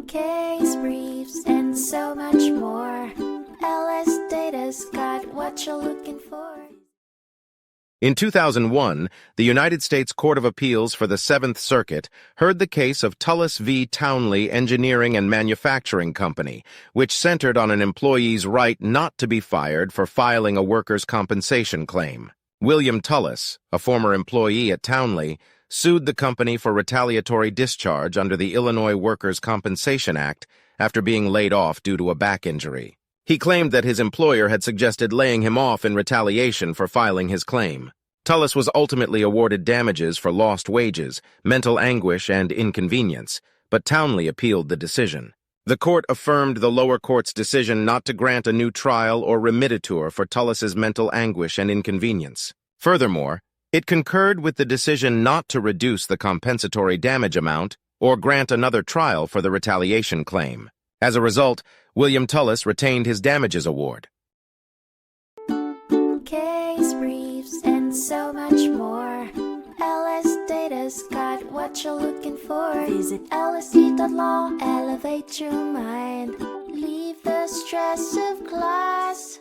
case briefs, and so much more. LSData's got what you're looking for. In 2001, the United States Court of Appeals for the Seventh Circuit heard the case of Tullis v. Townley Engineering and Manufacturing Company, which centered on an employee's right not to be fired for filing a workers' compensation claim. William Tullis, a former employee at Townley, sued the company for retaliatory discharge under the Illinois Workers' Compensation Act after being laid off due to a back injury. He claimed that his employer had suggested laying him off in retaliation for filing his claim. Tullis was ultimately awarded damages for lost wages, mental anguish, and inconvenience, but Townley appealed the decision. The court affirmed the lower court's decision not to grant a new trial or remediator for Tullis's mental anguish and inconvenience. Furthermore, it concurred with the decision not to reduce the compensatory damage amount or grant another trial for the retaliation claim. As a result, William Tullis retained his damages award. Case briefs and so much more. LSData's got what you're looking for. Visit lsd.law, elevate your mind. Leave the stress of class.